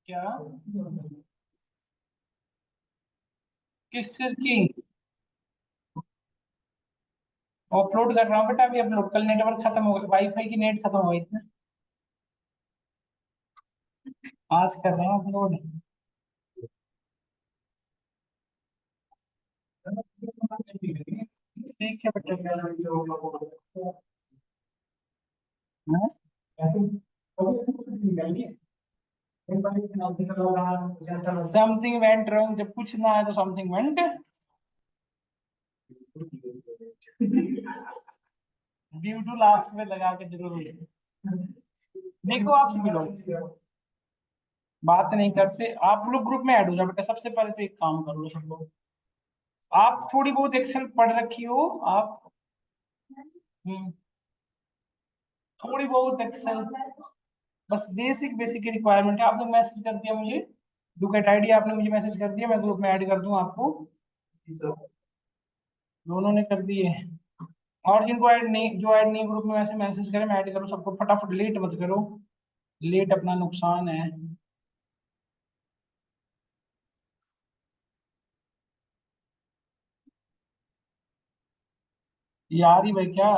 क्या? किस चीज की? अपलोड कर रहा हूँ बेटा, अभी अपलोड। कल नेटवर्क खत्म हो गया, वाईफाई की नेट खत्म हो गई थी। आज कर रहा हूँ अपलोड। ठीक है बेटा। समथिंग वेंट रॉन्ग, जब कुछ ना आए तो something went due to last में लगा के जरूर। देखो आप सभी लोग बात नहीं करते, आप लोग ग्रुप में ऐड हो जाओ बेटा। सबसे पहले तो एक काम कर लो सब लोग। आप थोड़ी बहुत एक्सेल पढ़ रखी हो आप? हम्म, थोड़ी बहुत एक्सेल, बस बेसिक बेसिक की रिक्वायरमेंट है। आप लोग मैसेज कर दिया मुझे, डुकेट आईडी आपने मुझे मैसेज कर दिया, मैं ग्रुप में ऐड कर दूं आपको। दोनों ने कर दिए। और जिनको ऐड नहीं, जो ऐड नहीं ग्रुप में, वैसे मैसेज करें, मैं ऐड करूँ सबको। फटाफट, लेट मत करो, लेट अपना नुकसान है। यार ही भाई क्या?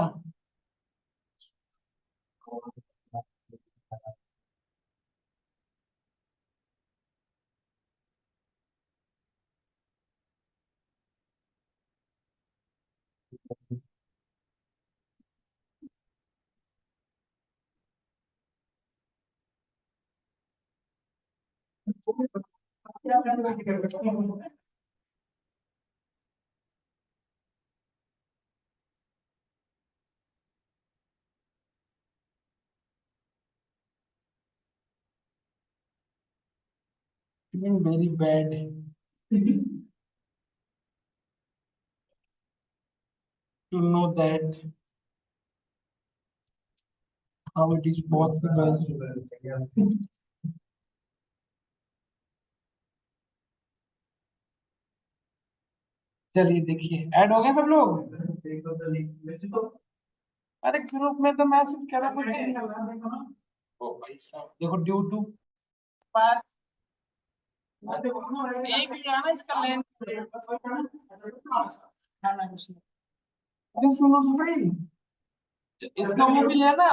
Very bad to know that how it is possible. चलिए देखिए, ऐड हो गए सब लोग। अरे ग्रुप में तो मैसेज करो मुझे। ओ भाई साहब, देखो ड्यू टू पास एक ही आना इसका लेन। ना कुछ नहीं। अरे सुनो तो सही, इसका वो भी लेना।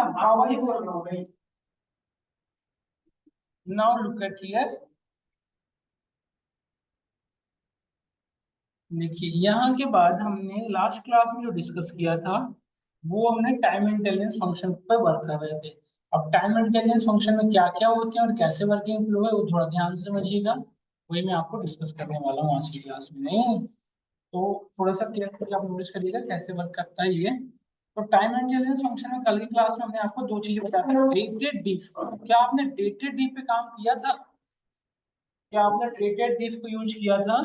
Now look at here. देखिए यहाँ के बाद हमने लास्ट क्लास में जो डिस्कस किया था, वो हमने टाइम इंटेलिजेंस फंक्शन पे वर्क कर रहे थे। अब टाइम इंटेलिजेंस फंक्शन में क्या क्या होते हैं और कैसे वर्किंग फ्लो है, वो थोड़ा ध्यान से समझिएगा। वही मैं आपको डिस्कस करने वाला हूँ आज की क्लास में। नहीं तो थोड़ा सा क्लियर करके आप नोटिस करिएगा कैसे वर्क करता है ये। तो टाइम इंटेलिजेंस फंक्शन में कल की क्लास में हमने आपको दो चीजें बताई थी, डेटेड डिफ। क्या आपने डेटेड डिफ पे काम किया था? क्या आपने डेटेड डिफ को यूज किया था?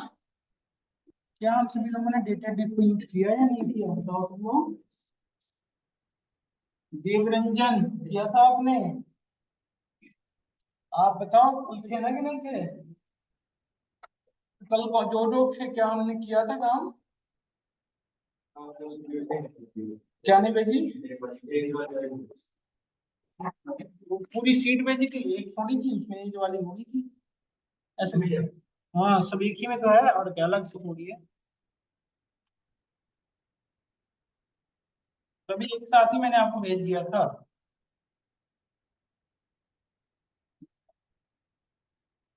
क्या हम सभी लोगों ने डेटा डिप को यूज किया या नहीं किया, बताओ तुम लोग। देवरंजन, किया था आपने? आप बताओ, कुछ थे ना कि नहीं थे? कल जो जो से क्या हमने किया था काम? क्या नहीं भेजी? वो पूरी सीट भेजी थी, एक थोड़ी थी उसमें, एक वाली होगी थी ऐसे भी। हाँ, सब एक ही में तो है, और क्या अलग से थोड़ी है। सभी एक साथ ही मैंने आपको भेज दिया था।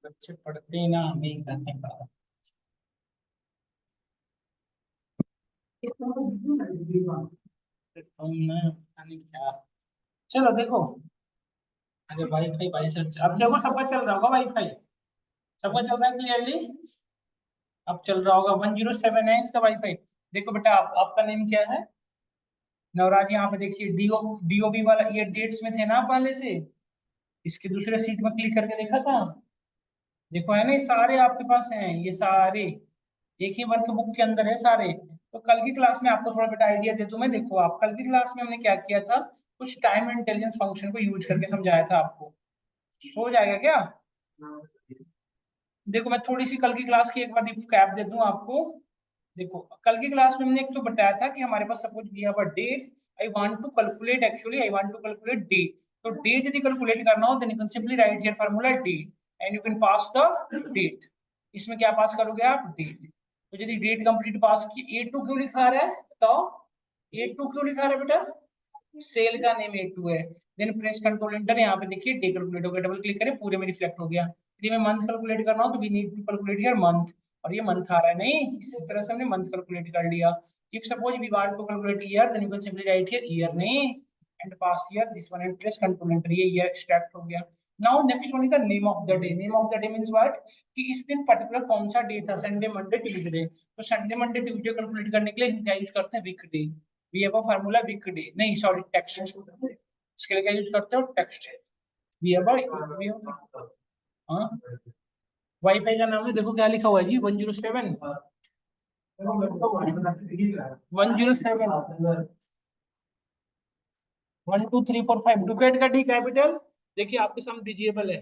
बच्चे पढ़ते ही ना, हमें ही करने का। तुमने पता नहीं क्या। चलो देखो। अरे वाईफाई भाई सर, अब देखो सबका चल रहा होगा वाईफाई। सबका चल रहा है क्लियरली। अब चल रहा होगा, 107 है इसका वाईफाई। देखो बेटा, आपका नेम क्या है? नवराज। यहाँ पे देखिए, डीओबी वाला, ये डेट्स में थे ना पहले से। इसके दूसरे सीट में क्लिक करके देखा था। देखो है ना, ये सारे आपके पास हैं, ये सारे एक ही वर्क बुक के अंदर है सारे। तो कल की क्लास में आपको थोड़ा बेटा आइडिया दे दूं मैं। देखो, आप कल की क्लास में हमने क्या किया था, कुछ टाइम इंटेलिजेंस फंक्शन को यूज करके समझाया था आपको। हो जाएगा क्या? देखो मैं थोड़ी सी कल की क्लास की एक बार कैप दे दूं आपको। देखो कल की क्लास में हमने एक तो बताया था कि हमारे पास सपोज दिया हुआ date, I want to calculate, actually I want to calculate day. तो डे यदि कैलकुलेट करना हो, then you can simply write here formula day. And you can pass the date. इसमें क्या पास करोगे आप? डेट। तो यदि डेट कंप्लीट पास की, A2 क्यों लिखा रहा है बताओ? A2 क्यों लिखा रहा है बेटा? सेल का नेम A2 है। देन प्रेस कंट्रोल एंटर, यहाँ पे देखिए डे कैलकुलेट हो गया, डबल क्लिक करें पूरे में रिफ्लेक्ट हो गया। यदि मैं मंथ कैलकुलेट करना हो तो we need to calculate here month, और ये मंथ आ रहा है नहीं, इस तरह से हमने मंथ कैलकुलेट कर लिया। If suppose we want to calculate year, then you can simply write here year नहीं, and pass here this one and press control enter, ये ईयर एक्सट्रैक्ट हो गया। Now next one is the name of the day. Name of the day means what, कि इस दिन particular कौन सा day था, संडे मंडे ट्यूसडे। तो संडे मंडे ट्यूसडे कैलकुलेट करने के लिए हम क्या यूज करते हैं? वीकडे। वी हैव अ फार्मूला वीकडे, नहीं सॉरी टेक्स्ट, इसके लिए क्या यूज करते हो? टेक्स्ट। वी हैव हाँ, वाईफाई का नाम है, देखो क्या लिखा हुआ है जी, 107 107 1 2 3 4 5 डुकेट का डी कैपिटल। देखिए आपके सामने डिजिबल है,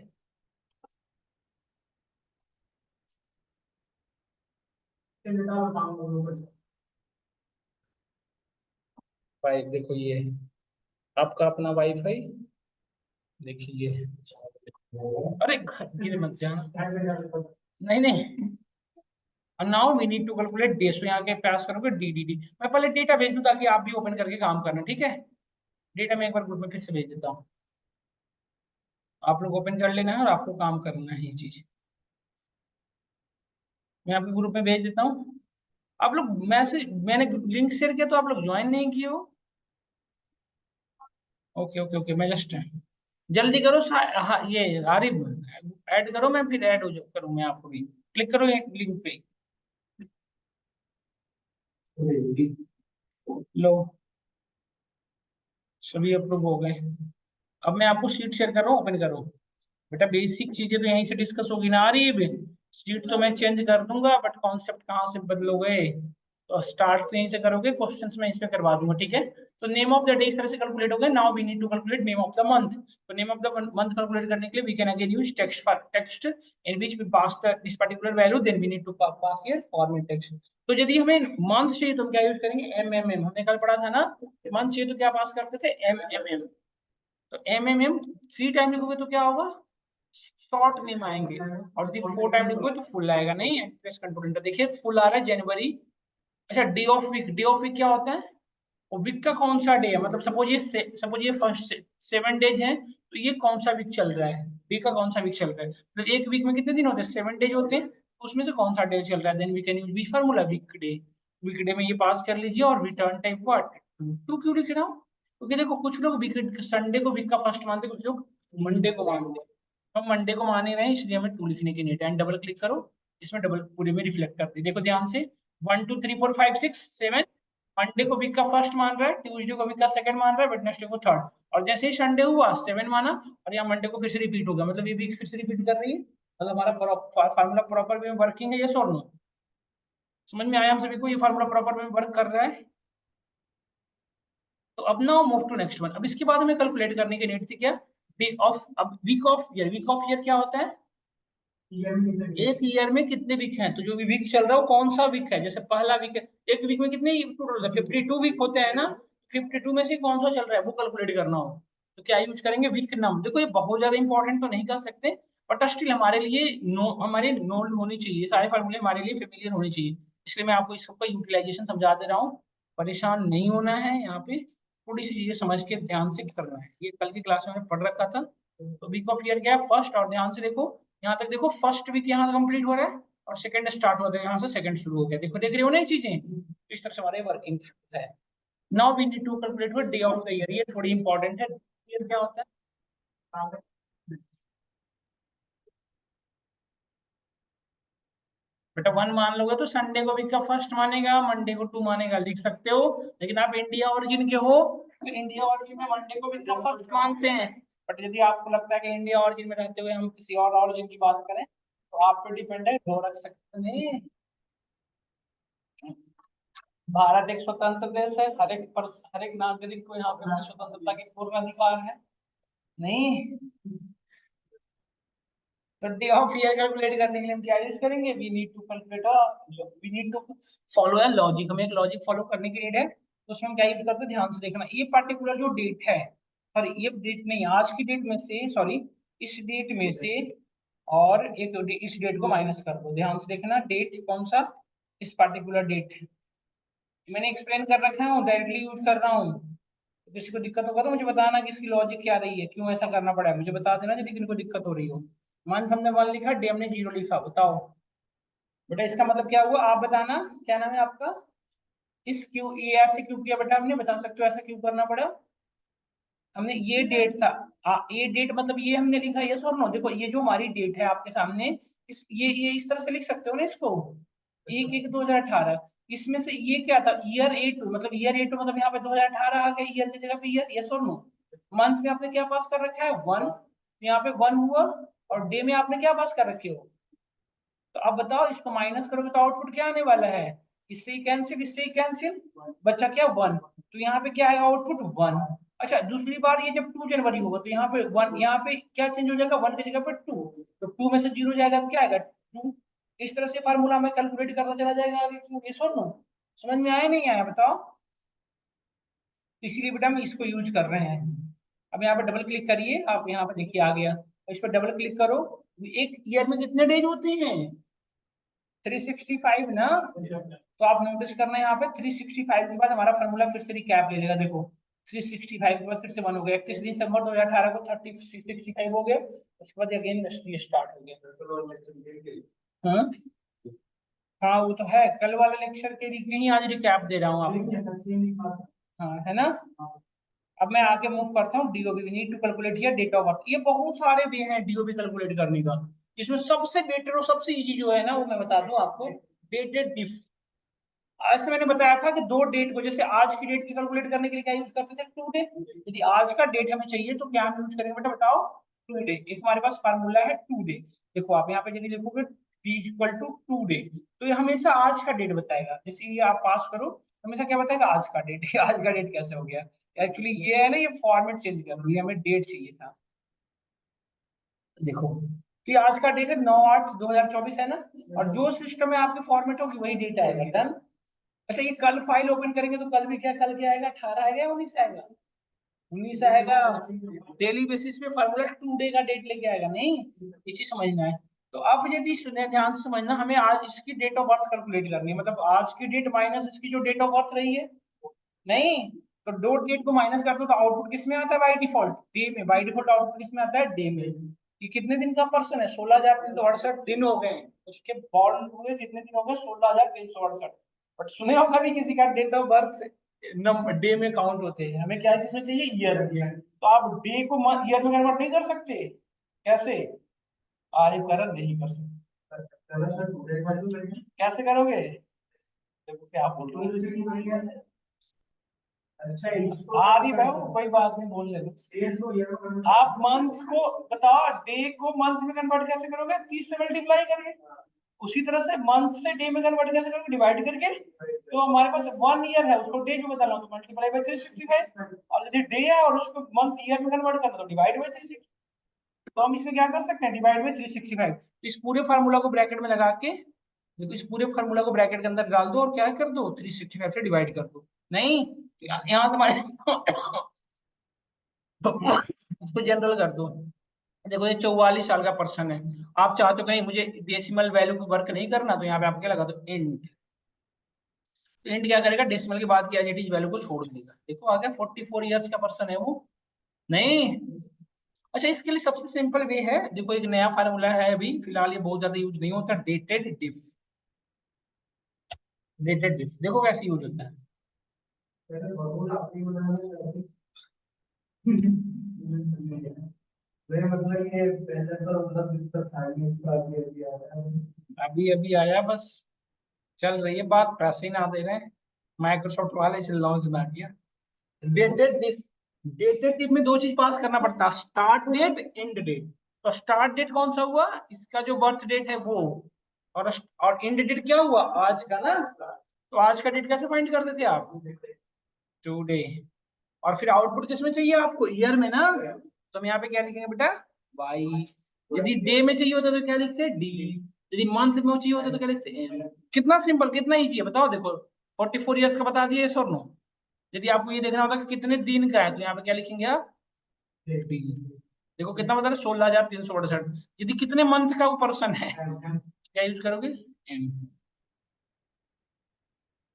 भाई देखो ये आपका अपना वाईफाई, देखिए ये, अरे गिर मत जाना, नहीं नहीं। और now we need to calculate days, तो यहाँ के पास करोगे डी डी डी। मैं पहले डेटा भेज दूं ताकि आप भी ओपन करके काम करना, ठीक है? डेटा मैं एक बार ग्रुप में फिर से भेज देता हूँ, आप लोग ओपन कर लेना है और आपको काम करना है ये चीज। मैं आपके ग्रुप में भेज देता हूँ, आप लोग मैसेज, मैंने लिंक शेयर किया तो आप लोग ज्वाइन नहीं किए हो। ओके ओके ओके, मैं जस्ट जल्दी करो हाँ, ये आरिफ ऐड करो, मैं फिर ऐड हो करूँ मैं आपको भी, क्लिक करो ये लिंक पे। लो, सभी अप्रूव हो गए। अब मैं आपको शीट शेयर कर रहा हूँ, ओपन करो। बेटा बेसिक चीजें तो यहीं से डिस्कस होगी ना, आ रही है सीट तो मैं चेंज कर दूंगा, बट कॉन्सेप्ट कहाँ से बदलोगे? तो स्टार्ट तो यहीं से करोगे, क्वेश्चंस में इसमें करवा दूंगा, ठीक है? तो नेम ऑफ द डे इस तरह से कैलकुलेट हो गया। Now we need to calculate name of the month. तो name of the month calculate करने के लिए we can again use text in which we pass the this particular value, then we need to pass here format text. तो यदि हमें month चाहिए तो हम क्या यूज करेंगे? एमएमएम, हमने कल पढ़ा था ना, मंथ चाहिए तो क्या पास करते थे? एमएमएम। तो एमएमएम 3 टाइम लिखोगे तो क्या होगा? शॉर्ट नेम आएंगे, और यदि 4 टाइम लिखोगे तो फुल आएगा नहीं, प्रेस कंट्रोल एंटर, देखिए फुल आ रहा है जनवरी। अच्छा, day of week, day of week क्या होता है? वो वीक का कौन सा डे है, मतलब सपोज ये फर्स्ट 7 डेज हैं, तो ये कौन सा वीक चल रहा है? वीक का कौन सा वीक चल रहा है? तो एक वीक में कितने दिन होते हैं? 7 डेज होते हैं, तो उसमें से कौन सा डे चल रहा है? Then we can use which formula? Week day. Week day में ये पास कर लीजिए, और रिटर्न टाइप व्हाट? टू क्यों लिख रहा हूँ? क्योंकि देखो कुछ लोग वीक संडे को वीक का फर्स्ट मानते, कुछ लोग मंडे को मानते हैं। हम मंडे को मान ही रहे हैं, इसलिए हमें टू लिखने की नीड है। एंड डबल क्लिक करो, इसमें डबल पूरे में रिफ्लेक्ट कर दी, देखो ध्यान से, 1 2 3 4 5 6 7। मंडे को वीक का फर्स्ट मान रहा है, ट्यूसडे को वीक का सेकंड मान रहा है, वेडनेसडे को थर्ड, और जैसे ही संडे हुआ 7 माना, और यहाँ मंडे को फिर से रिपीट हो गया, मतलब ये वीक फिर से रिपीट कर रही है, मतलब हमारा फार्मूला प्रॉपर वे में वर्किंग है, यस और नो? समझ में आया हम सभी को ये फार्मूला प्रॉपर वे में वर्क कर रहा है? तो अब now move to next one. अब इसके बाद हमें कैलकुलेट करने की नीड थी क्या? डे ऑफ, अब week of year, week of year क्या होता है? एक ईयर में कितने वीक हैं, तो जो भी वीक चल रहा है वो कौन सा वीक है? जैसे पहला वीक है, एक वीक में कितने टोटल होता है? 52 वीक होते हैं ना, 52 में से कौन सा चल रहा है वो कैलकुलेट करना हो, तो क्या यूज करेंगे? वीक नम। देखो ये बहुत ज्यादा इंपॉर्टेंट तो नहीं कर सकते, बट स्टिल हमारे लिए नो, हमारे नोन होनी चाहिए, सारे फार्मूले हमारे लिए फेमिलियर होने चाहिए, इसलिए मैं आपको इस सबका यूटिलाइजेशन समझा दे रहा हूँ। परेशान नहीं होना है, यहाँ पे थोड़ी सी चीजें समझ के ध्यान से करना है, ये कल की क्लास में मैंने पढ़ रखा था। तो वीक ऑफ ईयर क्या है? फर्स्ट, और ध्यान से देखो, यहाँ तक देखो, फर्स्ट वीक यहाँ कंप्लीट हो रहा है, और सेकंड स्टार्ट हो रहा है, यहाँ से सेकंड शुरू हो गया, देखो देख रहे हो ना ये चीजें, इस तरह से हमारे वर्किंग है। Now we need to calculate with day of the year, ये थोड़ी इंपॉर्टेंट है। ईयर क्या होता है? बेटा 1 मान लोगे तो संडे को वीक का फर्स्ट मानेगा, मंडे को 2 मानेगा, लिख सकते हो। लेकिन आप इंडिया ओरिजिन के हो, तो इंडिया ओरिजिन में मंडे को वीक का फर्स्ट मानते हैं। बट यदि आपको लगता है कि इंडिया ओरिजिन में रहते हुए हम किसी और ओरिजिन की बात करें, तो आप पे डिपेंड है, दो रख सकते नहीं। भारत एक स्वतंत्र देश है, हर एक नागरिक को यहाँ पे अपनी स्वतंत्रता की पूर्ण अधिकार है नहीं। तो डे ऑफ ईयर कैलकुलेट करने के लिए हम क्या यूज करेंगे? We need to calculate, we need to follow a logic, हमें एक लॉजिक फॉलो करने की नीड है। तो उसमें हम क्या यूज करते हैं? ध्यान से देखना, ये पर्टिकुलर जो डेट है, सॉरी ये डेट नहीं, आज की डेट में से, सॉरी इस डेट में से और इस डेट को माइनस कर दो। ध्यान से देखना, डेट कौन सा, इस पर्टिकुलर डेट मैंने एक्सप्लेन कर रखा है, डायरेक्टली यूज कर रहा हूँ। तो किसी को दिक्कत होगा तो मुझे बताना कि इसकी लॉजिक क्या रही है, क्यों ऐसा करना पड़ा है, मुझे बता देना यदि किसी को दिक्कत हो रही हो। मंथ हमने 1 लिखा, डे हमने 0 लिखा, बताओ बेटा इसका मतलब क्या हुआ, आप बताना। क्या नाम है आपका, इस क्यों ये ऐसे क्यों किया बेटा हमने, बता सकते हो ऐसा क्यों करना पड़ा। हमने ये डेट था, ये डेट मतलब ये हमने लिखा, यस और नो। देखो ये जो हमारी डेट है आपके सामने, ये इस तरह से लिख सकते हो ना इसको, 1/1/2018। इसमें से ये क्या था, ईयर A2, मतलब ईयर A2 मतलब यहाँ पे 2018 आ गया ईयर की जगह पे ईयर, यस और नो। मंथ में आपने क्या पास कर रखा है 1, यहाँ पे 1 हुआ, और डे में आपने क्या पास कर रखे हो। तो अब बताओ इसको माइनस करोगे तो आउटपुट क्या आने वाला है, इससे ही कैंसिल, इससे ही कैंसिल, बचा क्या 1। तो यहाँ पे क्या आएगा आउटपुट 1। अच्छा दूसरी बार ये जब 2 जनवरी होगा तो यहाँ पे 1, यहाँ पे क्या चेंज हो जाएगा, 1 की जगह पे 2, तो 2 में से 0 जाएगा तो क्या आएगा 2। इस तरह से फार्मूला में कैलकुलेट करता चला जाएगा आगे, क्यों ये सुन लो। समझ में आया नहीं आया बताओ। इसीलिए बेटा हम इसको यूज कर रहे हैं। अब यहाँ पे डबल क्लिक करिए, आप यहाँ पे देखिए आ गया, इस पर डबल क्लिक करो। एक ईयर में कितने डेज होते हैं, 365 ना। तो आप नोटिस करना यहाँ पे 365 के बाद हमारा फार्मूला फिर से रिकैप ले लेगा, देखो 365 के बाद फिर से 1 हो गया, 31 दिसंबर 2018 को 365 हो गया, उसके बाद अगेन ये स्टार्ट हो गया। हाँ हाँ वो तो है, कल वाले लेक्चर के लिए ही आज रिकैप दे रहा हूँ आपको। हाँ है ना। अब मैं आगे मूव करता हूँ, DOB, we need to calculate here date of birth. ये बहुत सारे वे हैं डीओबी कैलकुलेट करने का, जिसमें सबसे बेटर और सबसे इजी जो है ना वो मैं बता दूं आपको, डेटेड डिफ। ऐसे मैंने बताया था कि दो डेट को, जैसे आज की डेट की कैलकुलेट करने के लिए क्या यूज करते थे, टू डे। यदि आज का डेट हमें चाहिए तो क्या हम यूज करेंगे बेटा बताओ, टू डे। एक हमारे पास फार्मूला है टू डे। देखो आप यहाँ पे यदि लिखोगे D equal to today, तो ये हमेशा आज का डेट बताएगा। जैसे ये आप पास करो, हमेशा क्या बताएगा, आज का डेट। आज का डेट कैसे हो गया, एक्चुअली ये है ना, ये फॉर्मेट चेंज कर रही है, हमें डेट चाहिए था। देखो तो ये आज का डेट है 9/8/2024 है ना, और जो सिस्टम में आपके फॉर्मेट होगी वही डेट आएगा, डन। अच्छा ये कल फाइल ओपन करेंगे तो कल भी क्या, कल क्या आएगा, 18 आएगा या 19 आएगा, 19 आएगा। डेली बेसिस पे फार्मूला टू डे का डेट लेके आएगा, नहीं ये चीज समझना है। तो अब यदि सुने ध्यान से समझना, हमें आज इसकी डेट ऑफ बर्थ कैलकुलेट करनी है, मतलब आज की डेट माइनस इसकी जो डेट ऑफ बर्थ रही है, नहीं तो डॉट डेट को माइनस कर दो तो आउटपुट किस में आता है बाई डिफॉल्ट, डे में। बाई डिफॉल्ट आउटपुट किस में आता है, डे में। ये कितने दिन का पर्सन है, 16,368 दिन हो गए, उसके बॉर्न हुए कितने दिन हो गए, 16,368। बट सुने होगा भी किसी का डेट ऑफ बर्थ डे में काउंट होते हैं, हमें क्या है जिसमें चाहिए ईयर में। तो आप डे को ईयर में कन्वर्ट नहीं कर सकते, कैसे, आर्य करण नहीं कर सकते, कैसे करोगे, देखो क्या आप बोल रहे हो। अच्छा हाँ भी भाई कोई बात नहीं, बोल लेना। आप मंथ को बताओ, डे को मंथ में कन्वर्ट कैसे करोगे, 30 से मल्टीप्लाई करके। उसी तरह से मंथ से डे में कन्वर्ट कैसे करोगे, डिवाइड करके। तो हमारे पास 1 ईयर है, उसको डे जो बता रहा हूँ तो मल्टीप्लाई बाई 365, और यदि डे है और उसको मंथ ईयर में कन्वर्ट करना तो डिवाइड बाई 360। तो हम इसमें क्या कर सकते हैं, डिवाइड बाई 365। तो इस पूरे फार्मूला को ब्रैकेट में लगा के, देखो इस पूरे फार्मूला को ब्रैकेट के अंदर डाल दो और क्या कर दो, 365 से डिवाइड कर दो। नहीं यहाँ से हमारे उसको जनरल कर दो। देखो ये 44 साल का पर्सन है, आप चाहते हो कहीं मुझे डेसिमल वैल्यू को वर्क नहीं करना, तो यहाँ पे आप क्या लगा दो, इंट। इंट क्या करेगा, डेसिमल के बाद की एज इट इज वैल्यू को छोड़ देगा। देखो आ गया, 44 ईयर्स का पर्सन है वो, नहीं। अच्छा इसके लिए सबसे सिंपल वे है, देखो एक नया फार्मूला है अभी फिलहाल, ये बहुत ज्यादा यूज नहीं होता, डेटेड डिफ। डेटेड डिफ देखो कैसे यूज होता है। मतलब ये पहले तो मतलब दिक्कत था नहीं, इसका अभी अभी आया बस, चल रही है बात, पैसे ही ना दे रहे हैं माइक्रोसॉफ्ट वाले, इसे लॉन्च ना किया। डेटेड डिफ, डेटेड डिफ में दो चीज पास करना पड़ता है, स्टार्ट डेट, एंड डेट। तो स्टार्ट डेट कौन सा हुआ, इसका जो बर्थ डेट है वो, और एंड डेट क्या हुआ, आज का ना। तो आज का डेट कैसे फाइंड करते थे आप, टुडे। और फिर आउटपुट किसमें चाहिए आपको, ईयर में ना। तो हम यहाँ पे क्या लिखेंगे बेटा, वाई। यदि डे में चाहिए होता तो क्या लिखते हैं, डी। यदि मंथ में चाहिए होता तो क्या लिखते हैं, एम। कितना सिंपल, कितना इजी है बताओ। देखो 44 ईयर्स का बता दिया, और नो। यदि आपको ये देखना होता कि कितने दिन का है तो यहाँ पे क्या लिखेंगे आप, 3। देखो कितना बता रहे, 16,368। यदि कितने मंथ का वो पर्सन है, क्या यूज करोगे? M।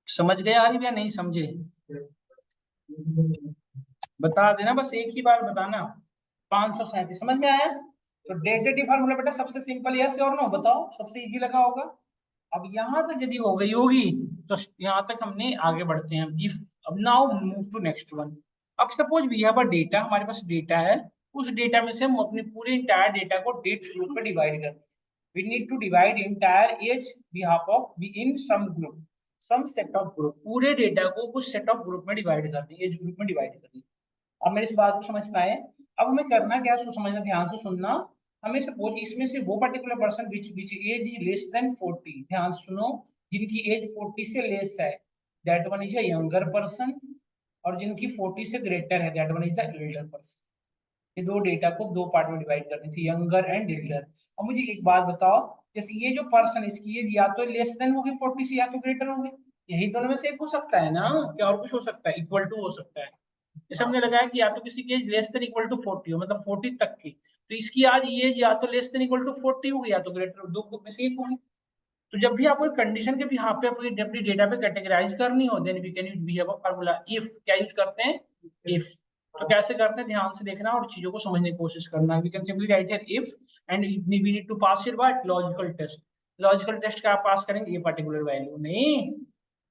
समझ गए आरिफ या नहीं समझे? बता देना, बस एक ही बार बताना। 537 समझ में आया? तो डेटेटिव फार्मूला बेटा सबसे सिंपल, यस और नो बताओ, सबसे इजी लगा होगा। अब यहाँ तक यदि हो गई होगी तो यहाँ तक हमने आगे बढ़ते हैं। इफ अब now move to next one. अब suppose we have a data, हमारे पास डेटा है, उस डेटा में से हम अपने पूरे इंटायर डेटा को डेट ग्रुप में डिवाइड कर, we need to divide entire age behalf of B in some group, some set of group, पूरे डेटा को कुछ सेट ऑफ ग्रुप में डिवाइड करनी, एज ग्रुप में डिवाइड करनी। अब मेरी इस बात को समझ में आए? अब हमें करना क्या है, समझना, ध्यान से सुनना। हमें सपोज इसमें से वो particular person which which age is less than 40, ध्यान से सुनो, जिनकी एज 40 से लेस है, that one is a younger person, और जिनकी 40 से ग्रेटर है, that one is the Elder person. ये दो डेटा को दो पार्ट में डिवाइड करनी थी, यंगर एंड एल्डर। अब मुझे एक बात बताओ, जैसे ये जो पर्सन, इसकी एज या तो लेस देन होगी 40 से, या तो ग्रेटर होगी, यही दोनों में से एक हो सकता है ना, क्या और कुछ हो सकता है? इक्वल टू हो सकता है। जैसे हमने लगाया कि या तो किसी की age less than equal to 40 हो, मतलब 40 तक की, तो इसकी आज एज या तो लेस देन इक्वल टू 40 होगी, या तो ग्रेटर, दो में से एक होगी। तो जब भी आपको कंडीशन के भी यहाँ पे अपनी डेटा पे कैटेगराइज करनी हो, then we can use, we have a formula if, क्या यूज करते हैं? इफ। तो कैसे करते हैं, ध्यान से देखना और चीजों को समझने की कोशिश करना। We can simply write here if, and we need to pass it what, logical test. Logical test का आप पास करेंगे ये पर्टिकुलर वैल्यू नहीं।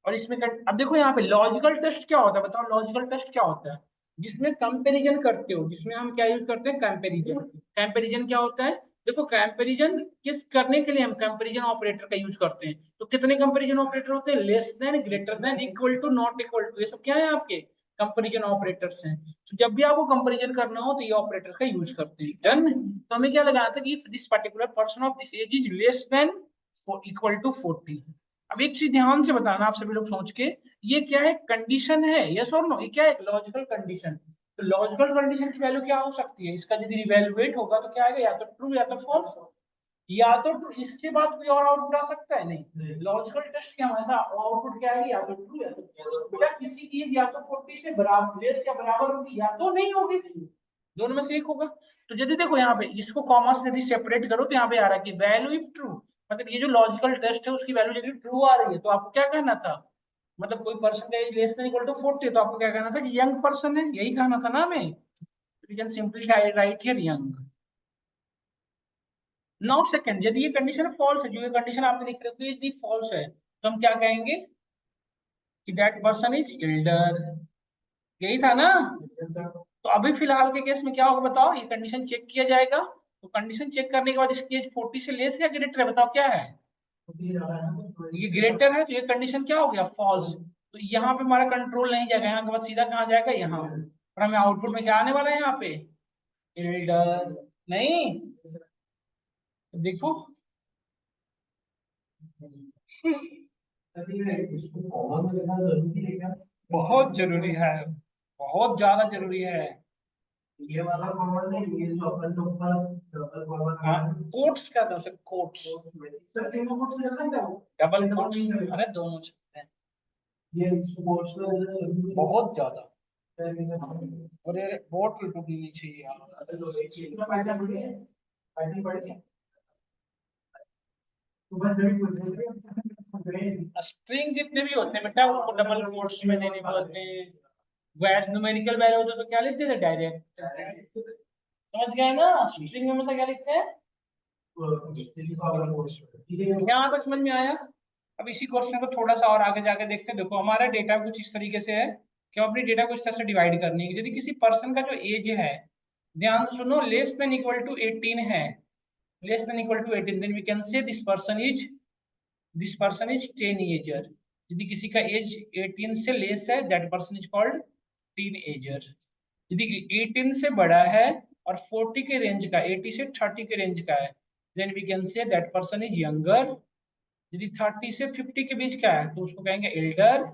और इसमें अब देखो यहाँ पे लॉजिकल टेस्ट क्या होता है, बताओ लॉजिकल टेस्ट क्या होता है? जिसमें कंपैरिजन करते हो, जिसमें हम क्या यूज करते हैं? कंपैरिजन। कंपैरिजन क्या होता है? देखो कंपैरिजन किस करने के लिए हम कंपैरिजन ऑपरेटर का यूज करते हैं, तो कितने कंपैरिजन ऑपरेटर होते हैं? Less than, greater than, equal to, not equal to, ये सब क्या है आपके कंपैरिजन ऑपरेटर्स हैं। तो जब भी आपको कंपैरिजन करना हो तो ये ऑपरेटर का यूज करते हैं। डन। तो हमें क्या लगाना था कि if this particular person of this age is less than equal to 40। अब एक चीज ध्यान से बताना आप सभी लोग सोच के, ये क्या है? कंडीशन है, यस और नो, ये क्या है? Logical condition. तो लॉजिकल कंडीशन की वैल्यू क्या हो सकती है? इसका यदि रिवेलुएट होगा तो क्या आएगा? या तो ट्रू या तो फॉल्स, या तो ट्रू, इसके बाद कोई और आउटपुट आ सकता है? नहीं। लॉजिकल टेस्ट के हमेशा आउटपुट क्या आएगी? या तो ट्रू या तो फॉल्स। बेटा किसी की या तो 40 से बराबर, लेस या बराबर होगी, या तो नहीं होगी, दोनों में से एक होगा। तो यदि देखो यहाँ पे इसको कॉमा से यदि सेपरेट करो तो यहाँ पे आ रहा है कि वैल्यू इफ ट्रू, मतलब ये जो लॉजिकल टेस्ट है उसकी वैल्यू यदि ट्रू आ रही है तो आपको क्या कहना था? मतलब कोई पर्सन का age less than equal to 40, तो आपको क्या कहना था? कि यंग पर्सन है, यही कहना था ना हमें। We can simply write here young. Now second, यदि ये कंडीशन फॉल्स है, जो ये कंडीशन आपने लिख रखी है यदि फॉल्स है, तो हम क्या कहेंगे? कि दैट पर्सन इज एल्डर, यही था ना। तो अभी फिलहाल के केस में क्या होगा बताओ? ये कंडीशन चेक किया जाएगा, तो कंडीशन चेक करने के बाद इसकी एज 40 से लेस है या ग्रेटर है, बताओ क्या है? ये ग्रेटर है, तो ये कंडीशन क्या हो गया? फॉल्स। तो यहाँ पे हमारा कंट्रोल नहीं जाएगा, यहाँ के बाद सीधा कहाँ जाएगा? यहाँ। और हमें आउटपुट में क्या आने वाला है यहाँ पे? एल्डर। नहीं, देखो बहुत जरूरी है, बहुत ज्यादा जरूरी है। ये वाला कॉमन है, ये जो अपन लोग का डबल कॉमन है। कोट्स क्या था sir? Quotes sir, single quotes चलता है क्या? डबल कोट्स, अरे दोनों चलते हैं। ये कोट्स में बहुत ज्यादा, और ये बोर्ड पे टूटनी चाहिए यार। पैटर्न पड़ी है, पैटर्न पड़ी है। स्ट्रिंग जितने भी होते हैं बेटा उसको डबल कोट्स में देने बोलते हैं। न्यूमेरिकल वैल्यू होता तो क्या लिखते थे? डायरेक्ट। समझ गए ना? स्ट्रिंग में हमेशा क्या लिखते हैं? यहाँ तक समझ में आया? अब इसी क्वेश्चन को थोड़ा सा और आगे जाके देखते हैं। देखो हमारा डेटा कुछ इस तरीके से है कि हम अपनी डेटा को इस तरह से डिवाइड करनी है। यदि किसी पर्सन का जो एज है, ध्यान से सुनो, लेस देन इक्वल टू 18 है, less than equal to 18, then we can say this person is teenager. यदि किसी का एज 18 से लेस है, that person is called teenager. यदि 18 से बड़ा है और 40 के रेंज का, 80 से 30 के रेंज का है, then we can say that person is younger. यदि 30 से 50 के बीच का है तो उसको कहेंगे एल्डर।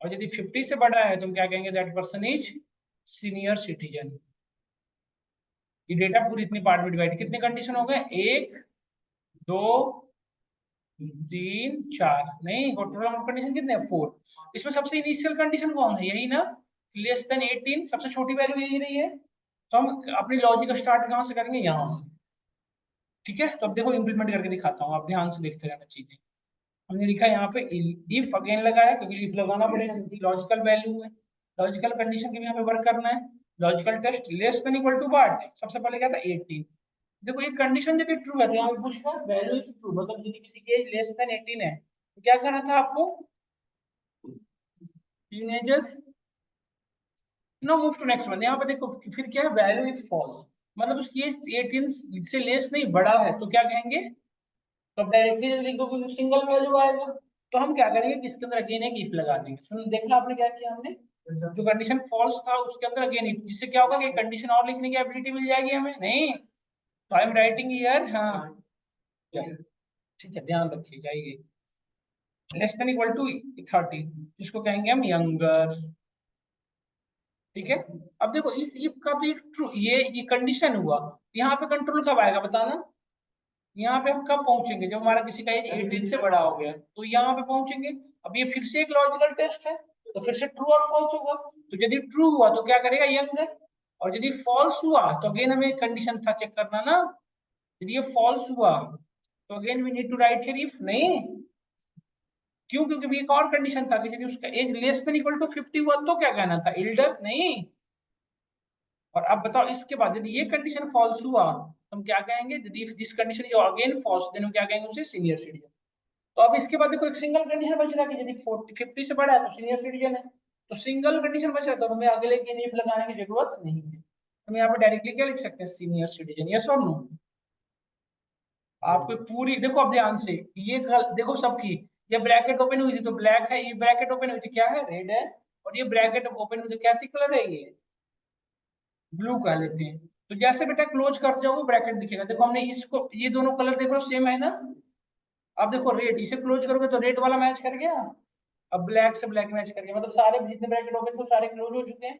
और यदि 50 से बड़ा है तो हम क्या कहेंगे? That person is senior citizen. ये डेटा पूरी इतनी पार्ट में डिवाइड, कितने कंडीशन हो गए? 1 2 3 4, नहीं टोटल कंडीशन कितने हैं? 4। इसमें सबसे इनिशियल कंडीशन कौन है? यही ना, लेस देन 18, सबसे छोटी वैल्यू यही रही है। तो हम अपनी लॉजिक स्टार्ट कहाँ से करेंगे, यहाँ से। ठीक है, तो अब देखो इम्प्लीमेंट करके दिखाता हूँ, आप ध्यान से देखते रहना चीजें। हमने लिखा यहाँ पे इफ अगेन लगाया, क्योंकि इफ लगाना पड़ेगा, लॉजिकल वैल्यू है, लॉजिकल कंडीशन के भी यहाँ पे वर्क करना है। Logical test less than equal to what, सबसे पहले क्या था 18। देखो ये कंडीशन यदि ट्रू है तो यहाँ पे पूछना वैल्यू इज ट्रू, मतलब यदि किसी की एज लेस देन 18 है तो क्या करना था आपको, teenager, no move to next one. यहाँ पे देखो फिर क्या है, वैल्यू इज फॉल्स, मतलब उसकी एज 18 से लेस नहीं बड़ा है तो क्या कहेंगे, तो डायरेक्टली लिख दो सिंगल वैल्यू आएगा। तो हम क्या करेंगे कि इसके अंदर अगेन एक इफ लगा देंगे। सुन देखा आपने क्या किया, हमने जो कंडीशन फॉल्स था उसके अंदर अगेन इफ, जिससे क्या होगा कि कंडीशन और लिखने की एबिलिटी मिल जाएगी हमें, नहीं तो आई एम राइटिंग हियर, हाँ ठीक है ध्यान रखिए जाइए, लेस देन इक्वल टू 30, इसको कहेंगे हम यंगर। ठीक है, अब देखो इस इफ का तो एक ट्रू, ये कंडीशन हुआ, यहाँ पे कंट्रोल कब आएगा बताना, यहाँ पे हम कब पहुंचेंगे, जब हमारा किसी का एज 18 से बड़ा हो गया तो यहाँ पे पहुंचेंगे। अब ये फिर से एक लॉजिकल टेस्ट है, तो फिर से ट्रू और फॉल्स होगा, तो यदि ट्रू हुआ तो क्या करेगा यंगर, और यदि फॉल्स हुआ तो अगेन हमें कंडीशन था चेक करना ना, यदि ये फॉल्स हुआ तो again we need to write here if, नहीं क्यों, क्योंकि एक और कंडीशन था कि यदि उसका age less than equal to 50 हुआ तो क्या कहना था, एल्डर, नहीं। और अब बताओ इसके बाद यदि ये कंडीशन फॉल्स हुआ तो हम क्या कहेंगे, यदि this condition is again false then हम क्या कहेंगे उसे सीनियर सिटीजन। तो अब इसके बाद देखो एक सिंगल कंडीशन बच रहा है कि यदि 50 से बड़ा है तो सीनियर सिटीजन है, तो सिंगल कंडीशन बच रहा है तो हमें अगले के नीफ लगाने की जरूरत नहीं है। हम यहाँ पे डायरेक्टली क्या लिख सकते हैं, सीनियर सिटीजन, यस और नो। आपको पूरी देखो अब ध्यान से, ये देखो सबकी, ये ब्रैकेट ओपन हुई थी तो ब्लैक है, ये ब्रैकेट ओपन हुई थी क्या है, रेड है, और ये ब्रैकेट ओपन हुई थी कैसी कलर है ये, ब्लू कह लेते हैं। तो जैसे बेटा क्लोज कर जाओगे ब्रैकेट दिखेगा, देखो हमने इसको, ये दोनों कलर देख लो सेम है ना। अब देखो रेड, इसे क्लोज करोगे तो रेड वाला मैच कर गया, अब ब्लैक से ब्लैक मैच कर गया, मतलब सारे जितने ब्रैकेट ओपन थे सारे क्लोज हो चुके हैं।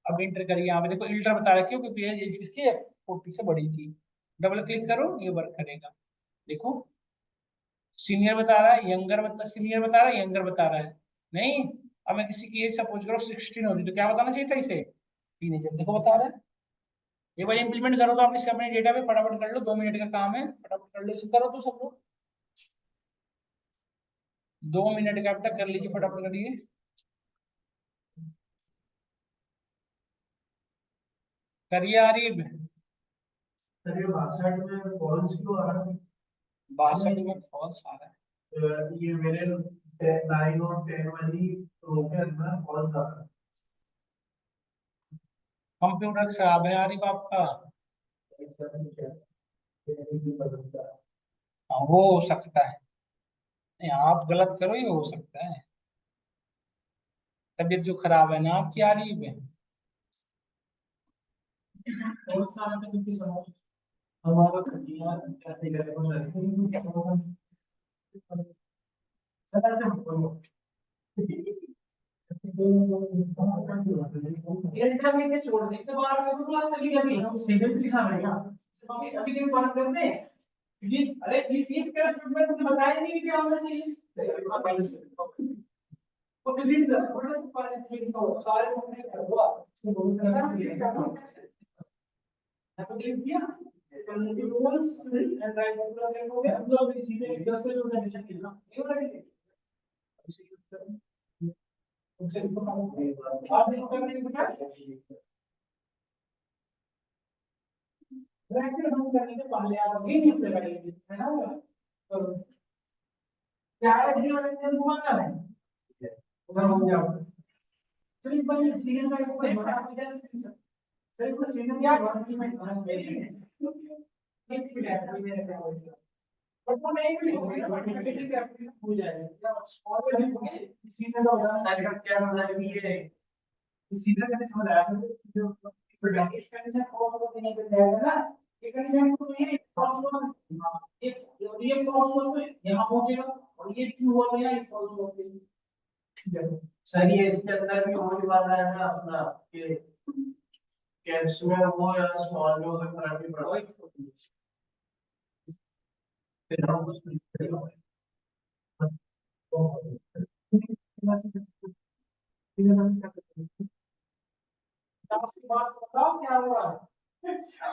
अब इंटर करिए, यहाँ पे देखो इंटर बता रहा है, क्यों, क्योंकि ये किसकी है, 40 से बड़ी थी। डबल क्लिक करो ये वर्क करेगा, देखो सीनियर बता रहा है, यंगर बता, सीनियर बता रहा है, यंगर बता रहा है, नहीं। अब मैं किसी की एज सपोज करो 16 होती तो क्या बताना चाहिए था इसे, टीनेजर, देखो बता रहा है। एक बार इम्प्लीमेंट करो तो आप इससे अपने डेटा पे फटाफट कर लो, 2 मिनट का काम है, फटाफट कर लो, इसे करो तो सब लोग, 2 मिनट का अब तक कर लीजिए, फटाफट करिए। करिए आरिफ। सर ये 62 में फॉल्स क्यों आ रहा है? 62 में फॉल्स आ रहा है, ये मेरे 9 और 10 वाली रो के अंदर फॉल्स आ रहा है। कंप्यूटर खराब है आरिफ आपका। हाँ, वो हो सकता है, नहीं आप गलत करो ये हो सकता है, तबीयत जो खराब है ना आपकी आरिफ है। बहुत सारा तो क्योंकि समझ हमारा खटिया कैसे करें, ये छोड़ दे, इससे बाहर में तो क्लास चली गई, हम स्टूडेंट दिखा रहे हैं अभी अभी के बात करते हैं। ये अरे इस एक का स्टेटमेंट मुझे बताया नहीं कि हमने तो डिलीट कर और सब पाने से लिखा हुआ सारे हमने हुआ इसको बहुत करना है, आपको क्लिक किया रूल्स एंड राइट पूरा सेट हो गया। अब लोग सीधे 10 से जो कंडीशन की ना ये वाला है, उससे ऊपर आप देखो करने की बजाय ब्रैकेट हम करने से पहले आप ये नहीं लगाइए, है ना। तो क्या है जीरो इंजन घुमाना है उधर हो गया, सिर्फ बस सीरियल का ऊपर बड़ा हो जाए, सिर्फ को सीरियल क्या वन में खाना चाहिए, एक भी है मेरे क्या हो गया, बट वो नहीं भी हो गया ऑटोमेटिकली एक्टिव हो जाएगा और सभी हो गए। सीरियल का उदाहरण साइड का क्या मतलब ये सीधे मैंने समझ आया था सीधे प्रोडक्ट कंडीशन फॉल्स होने पे जाएगा ना, ये कंडीशन तो ये फॉल्स हुआ, ये फॉल्स हुआ तो यहाँ पहुंचेगा, और ये ट्रू हुआ तो यहाँ फॉल्स हुआ तो सर ये इसके अंदर भी होने वाला है ना अपना कि कैप्स में वो या स्मॉल में कोई फर्क नहीं पड़ता, फिर हम कुछ नहीं करेंगे। आपकी बात बताओ क्या हुआ,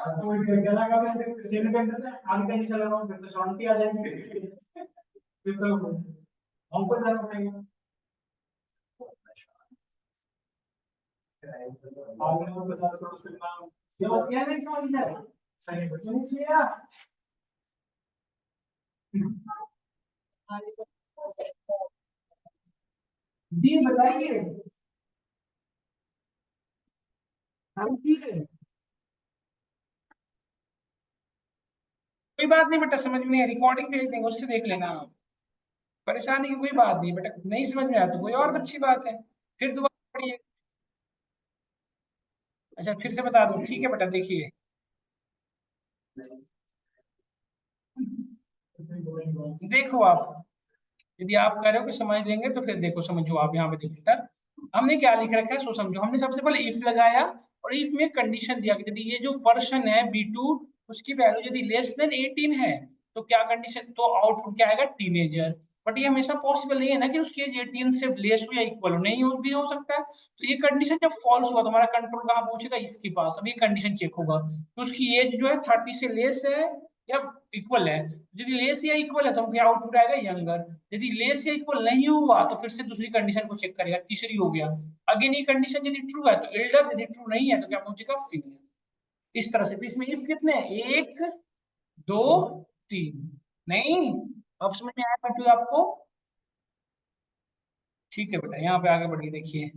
गला का सेम कर देते हैं, आगे कहीं चला रहा हूँ फिर तो शांति आ जाएगी, फिर तो हमको जाना पड़ेगा। आगे को 50 करोड़ से नाम ये बात क्या नहीं समझ में आ रही, सही बच्चों ने किया। जी बताइए। हम ठीक है। कोई बात नहीं बेटा, समझ में नहीं, रिकॉर्डिंग भेज देंगे, उससे देख लेना आप। परेशानी की कोई बात नहीं बेटा, नहीं समझ में आया तो कोई और अच्छी बात है, फिर दोबारा पढ़िए। अच्छा फिर से बता दूं, ठीक है बेटा देखिए। देखो आप, यदि आप कह रहे हो कि समझ लेंगे तो फिर देखो, समझो आप यहाँ पे देखो बेटा, हमने क्या लिख रखा है सो समझो। हमने सबसे पहले इफ लगाया, और इफ में कंडीशन दिया कि यदि ये जो पर्सन है B2, उसकी वैल्यू यदि लेस देन 18 है, तो क्या कंडीशन, तो आउटपुट क्या आएगा, टीनेजर। बट ये हमेशा पॉसिबल नहीं है ना कि उसकी एज 18 से लेस हो या इक्वल हो, नहीं हो भी हो सकता है। तो ये कंडीशन जब फॉल्स हुआ तो हमारा कंट्रोल कहाँ पहुंचेगा, इसके पास। अब ये कंडीशन चेक होगा तो उसकी एज जो है 30 से लेस है या इक्वल है। यदि लेस या इक्वल है तो हमको आउटपुट आएगा यंगर। यदि लेस या इक्वल नहीं हुआ तो फिर से दूसरी कंडीशन को चेक करेगा, तीसरी हो गया। अगेन ये कंडीशन यदि ट्रू है तो एल्डर, यदि ट्रू नहीं है तो क्या पहुंचेगा, फीमेल। इस तरह से। तो इसमें if कितने हैं, एक, दो, तीन। नहीं, अब समझ में आया बेटू आपको? ठीक है बेटा, यहाँ पे आगे बढ़िए देखिए,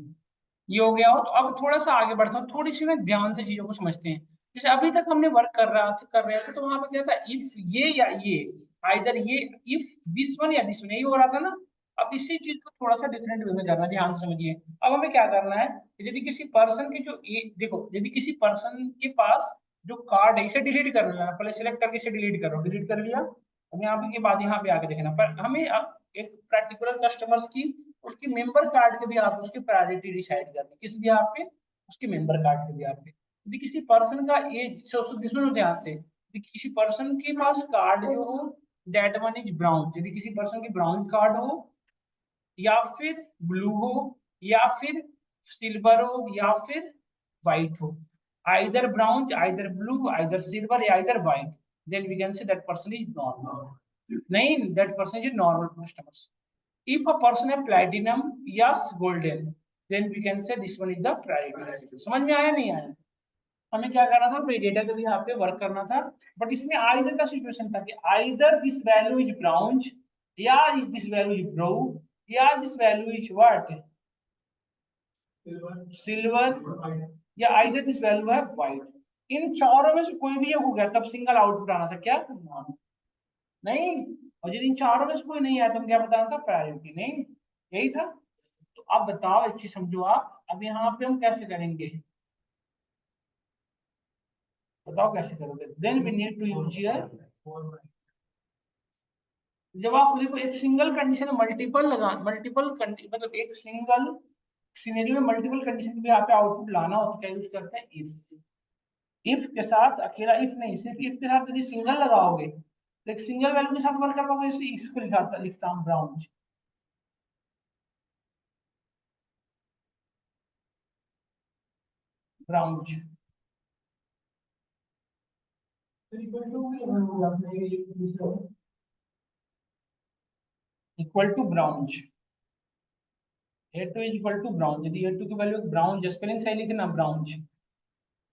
ये हो गया हो। तो अब थोड़ा सा आगे बढ़ता हूँ, थोड़ी सी ना ध्यान से चीजों को समझते हैं। जैसे अभी तक हमने वर्क कर रहे थे तो वहां पे क्या था, इफ ये या ये, आइदर ये, इफ दिस वन या दिस वन, यही हो रहा था ना। अब इसी चीज को थोड़ा सा डिफरेंट वे में करना, ध्यान से समझिए। अब हमें क्या करना है कि यदि किसी पर्सन के जो देखो, यदि किसी पर्सन के पास जो कार्ड है, इसे डिलीट कर लेना, पहले सिलेक्ट करके इसे डिलीट करो, डिलीट कर लिया। अब यहाँ पे के बाद यहाँ पे आके देखना, पर हमें अब एक पर्टिकुलर कस्टमर्स की, उसकी मेंबर कार्ड के भी आप उसकी प्रायोरिटी डिसाइड करनी, किस भी आप पे, उसके मेंबर कार्ड के भी आप पे। यदि किसी पर्सन का एज, सुनो ध्यान से, यदि किसी पर्सन के पास कार्ड जो हो, डेट वन इज ब्राउन, यदि किसी पर्सन की ब्राउन कार्ड हो, या फिर ब्लू हो, या फिर सिल्वर हो, या फिर व्हाइट हो, either brown, either blue, either silver, या either white, then we can say that person is normal. नहीं, that person is normal customer. If a person है platinum या golden, then we can say this one is the priority। समझ में आया नहीं आया? हमें क्या करना था, डेटा के भी यहाँ पे वर्क करना था। बट इसमें आइदर का सिचुएशन था कि either this value is brown, या is this value is blue, या this value is what, silver, या आइदर दिस वैल्यू है व्हाइट। इन चारों में से कोई भी एक हो गया तब सिंगल आउटपुट आना था, क्या नहीं। और यदि इन चारों में से कोई नहीं आया तो हम क्या बताना था, प्रायोरिटी। नहीं, यही था। तो अब बताओ, एक चीज समझो आप, अब यहाँ पे हम कैसे करेंगे, बताओ कैसे करोगे। Then we need to use here, जब आप देखो एक सिंगल कंडीशन में मल्टीपल लगा, मल्टीपल मतलब एक सिंगल सिनेरियो में मल्टीपल कंडीशन भी यहाँ पे आउटपुट लाना हो तो क्या यूज करते हैं, इफ के साथ अकेला इफ नहीं, सिर्फ इफ के साथ यदि सिंगल लगाओगे तो एक सिंगल वैल्यू के साथ वर्क कर पाओगे, इसे इसको लिखता हूँ brown, brown equal to brown, A2 is equal to brown. यदि A2 की वैल्यू ब्राउन, स्पेलिंग सही लिखना, ब्राउन,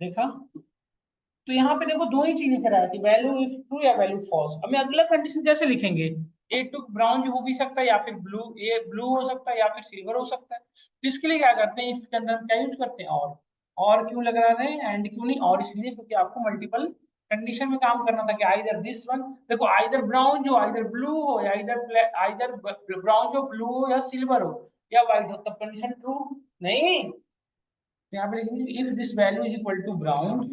देखा। तो यहाँ पे देखो दो ही चीज लिख रहा है कि वैल्यू इज ट्रू या वैल्यू फॉल्स। हमें अगला कंडीशन कैसे लिखेंगे, A2 ब्राउन हो भी सकता है, या फिर ब्लू हो सकता है, या फिर सिल्वर हो सकता है। तो इसके लिए क्या करते हैं, इसके अंदर हम क्या यूज करते हैं, और क्यों लगा रहे हैं, एंड क्यों नहीं, और इसलिए क्योंकि आपको मल्टीपल कंडीशन में काम करना था कि आइदर दिस वन, देखो आइदर ब्राउन जो आइदर ब्लू हो, या आइदर ब्राउन जो ब्लू हो या सिल्वर हो या व्हाइट हो, तब कंडीशन ट्रू नहीं। तो यहाँ पे लिखेंगे if this value is equal to brown,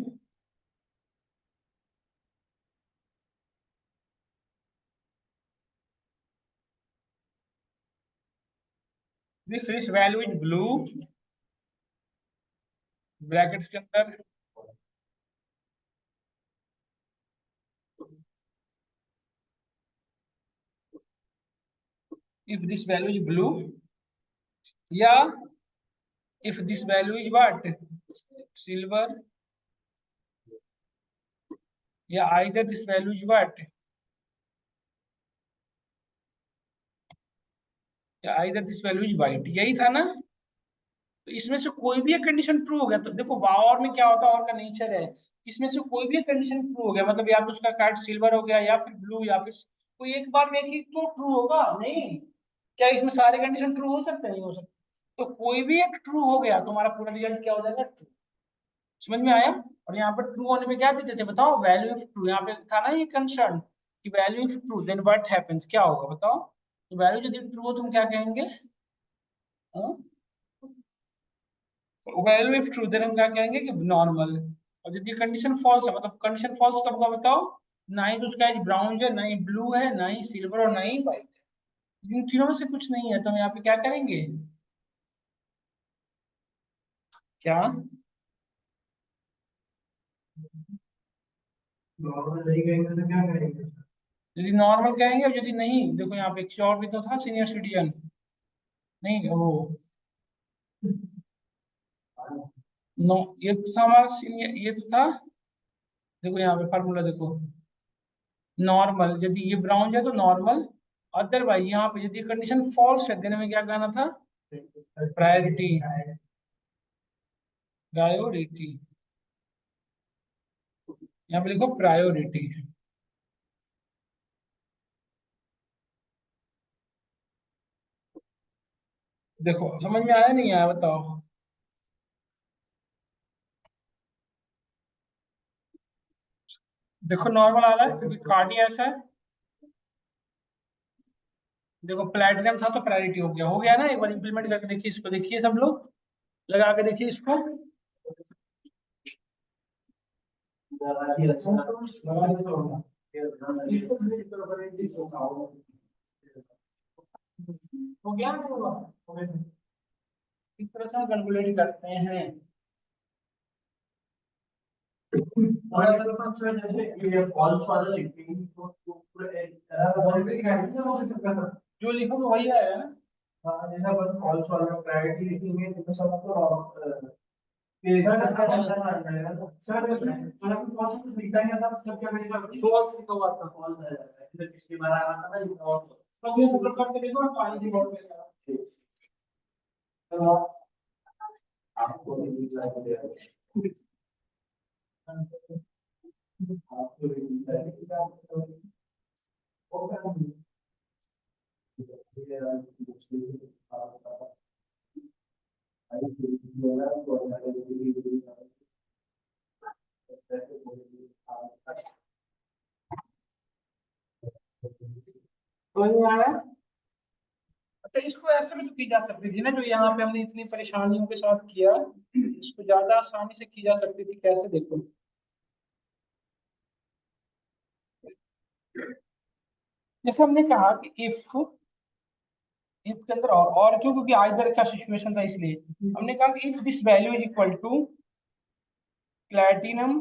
this value is blue, brackets के अंदर, if this value is blue, या if this value is what, silver, या either this value is what, या either this value is white, यही था ना। तो इसमें से कोई भी एक कंडीशन ट्रू हो गया तो देखो और में क्या होता है, और का नेचर है, इसमें से कोई भी एक कंडीशन ट्रू हो गया मतलब या तो उसका कार्ड सिल्वर हो गया या फिर ब्लू या फिर कोई एक बार में एक ही तो ट्रू होगा नहीं। क्या इसमें सारे कंडीशन ट्रू हो सकते हैं? नहीं हो सकते। तो कोई भी एक ट्रू हो गया तो हमारा पूरा रिजल्ट क्या हो जाएगा, ट्रू। समझ में आया? और यहाँ पर ट्रू होने पे क्या देते थे बताओ, वैल्यू ऑफ ट्रू। यहाँ पे था ना ये कंसर्न कि value of true then what happens, क्या होगा बताओ। तो वैल्यू यदि ट्रू हो तुम क्या कहेंगे, वैल्यू इफ ट्रू देन हम क्या कहेंगे कि नॉर्मल। और यदि कंडीशन फॉल्स है, मतलब कंडीशन फॉल्स कब होगा बताओ, ना ही तो उसका एज ब्राउन है, ना ही ब्लू है, ना ही सिल्वर और ना ही व्हाइट है, इन तीनों में से कुछ नहीं है, तो हम यहाँ पे क्या करेंगे, क्या नॉर्मल नहीं कहेंगे तो क्या करेंगे? यदि नॉर्मल कहेंगे, और यदि नहीं, देखो यहाँ पे एक चीज और भी तो था, सीनियर सिटीजन, नहीं वो नो, ये तो था हमारा सीनियर, ये तो था, देखो यहाँ पे फार्मूला देखो, नॉर्मल यदि ये ब्राउन है तो नॉर्मल, अदरवाइज यहाँ पे यदि कंडीशन फॉल्स है देने में क्या कहना था, प्रायोरिटी, प्रायोरिटी, यहाँ पे लिखो प्रायोरिटी। देखो समझ में आया नहीं आया बताओ। देखो नॉर्मल आ रहा है क्योंकि कार्ड ही ऐसा है। देखो प्लेटिनम था तो प्रायोरिटी हो गया ना, एक बार इंप्लीमेंट करके देखिए इसको, देखिए सब लोग लगा के देखिए इसको, हो गया ना, होगा। इस तरह से हम कैलकुलेट करते हैं। और अगर अपन से जैसे ये फॉल्स वाला लिखेंगे तो पूरा ऑलरेडी गाइड में हो सकता था। जो लिखोगे वही आएगा ना। हाँ, जैसे अपन फॉल्स वाला प्रायोरिटी लिखेंगे तो सबको सर करना पड़ेगा ना। सर अगर अपन फॉल्स को लिखता है तब तब क्या करेगा? फॉल्स लिखा हुआ था, फॉल्स आ जाएगा, फिर पिछली बार आ रहा था ना लिखा हुआ। तो ये मतलब करके देखो पानी की बोतल में ठीक है। तो आपको भी डिजाइन देगा, आपको भी डिजाइन देगा, वो करेंगे। तो ये आया। अच्छा इसको ऐसे भी तो की जा सकती थी ना, जो यहाँ पे हमने इतनी परेशानियों के साथ किया, इसको ज्यादा आसानी से की जा सकती थी, कैसे देखो। जैसे हमने कहा कि इफ के अंदर और क्यों, क्योंकि आइदर का सिचुएशन था इसलिए हमने कहा कि if this value is equal to platinum,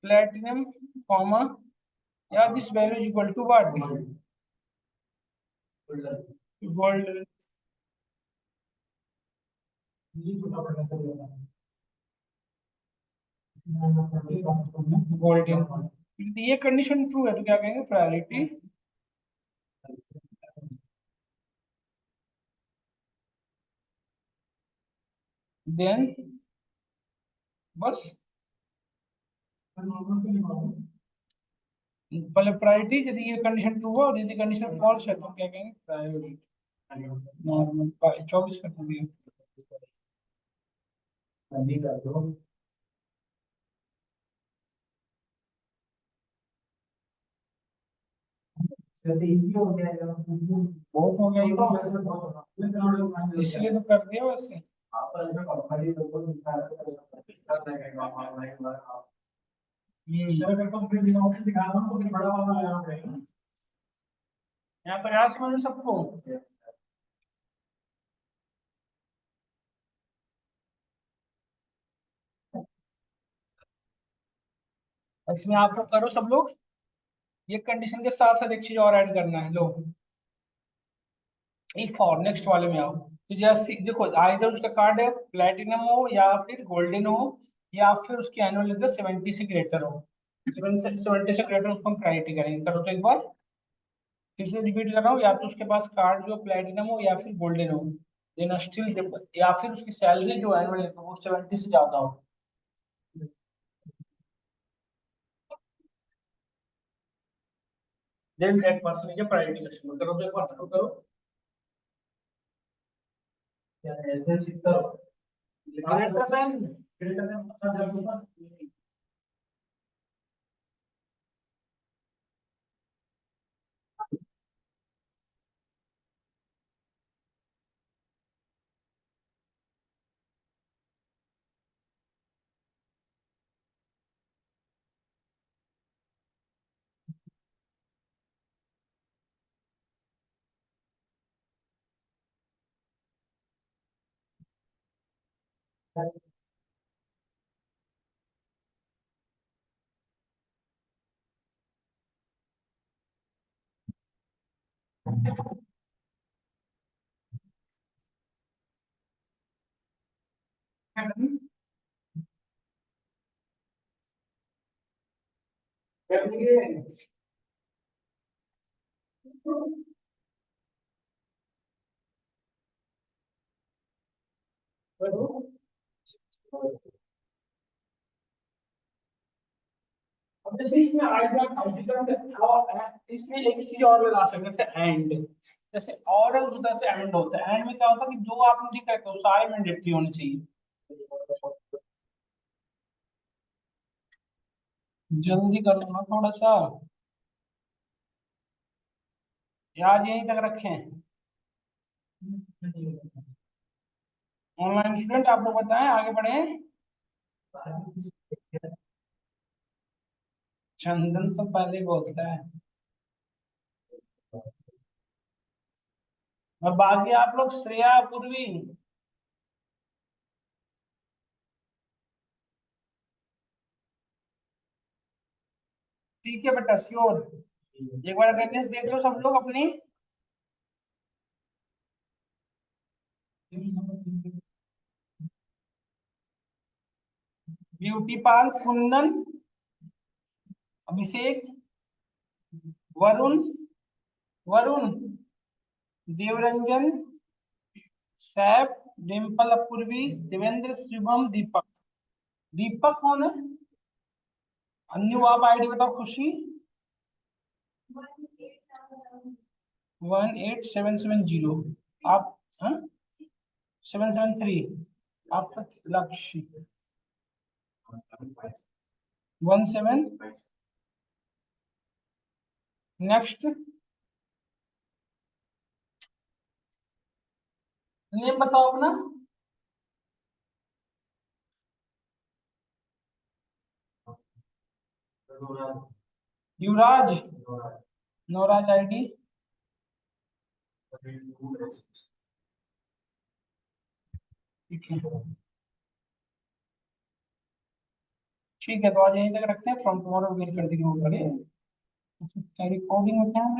platinum comma, या this value is equal to what, gold, golden, ये कंडीशन ट्रू है तो क्या कहेंगे, प्रायोरिटी, देन बस पहले प्रायोरिटी, यदि ये कंडीशन ट्रू हो और यदि कंडीशन फॉल्स है तो क्या कहेंगे, प्रायोरिटी, नॉर्मल 24 कर दिया। बहुत हो गया ये तो, इसलिए तो कर दिया वैसे। यहाँ तक आया समझ में सबको। इसमें आपको करो सब लोग, ये कंडीशन के साथ साथ एक चीज और ऐड करना है, लो इफ और नेक्स्ट वाले में आओ। तो जैसे देखो आइदर उसका कार्ड है प्लेटिनम हो या फिर गोल्डन हो, या फिर उसकी एनुअल इनकम 70 से ग्रेटर हो। 70 से ग्रेटर उसको हम प्रायोरिटी करेंगे। करो तो एक बार फिर से रिपीट कर रहा हूँ, या तो उसके पास कार्ड जो प्लेटिनम हो या फिर गोल्डन हो, देन स्टिल, या फिर उसकी सैलरी जो एनुअल इनकम वो 70 से ज्यादा हो। Then that person is a priority customer. करो तो एक बार करो। ग्रेटर देन, अब जैसे इसमें आएगा इसमें एक चीज और लगा सकते थे, एंड। जैसे और होता से एंड होता है, एंड में क्या होता है कि जो आपने लिखा है तो सारे मैंडेटरी होने चाहिए। जल्दी करो ना थोड़ा सा, या आज यहीं तक रखें। ऑनलाइन स्टूडेंट आप लोग बताएं, आगे बढ़े। चंदन तो पहले ही बोलता है, और बाकी आप लोग श्रेया, पूर्वी। ठीक है बेटा, श्योर। एक बार अटेंडेंस देख लो सब लोग अपनी। ब्यूटी पाल, कुंदन, अभिषेक, वरुण, वरुण, देवरंजन, सैफ, डिम्पल, अपूर्वी, देवेंद्र, शिवम, दीपक। दीपक कौन है? अन्यू आप आईडी बताओ। खुशी 18770। आप? हाँ, 773। आपका? लक्ष्य 17। नेक्स्ट नेम बताओ अपना। युवराज, नवराज आईडी। ठीक है, ठीक है, तो आज यहीं तक रखते हैं। फ्रॉम टुमारो विल कंटिन्यू करें। रिकॉर्डिंग में क्या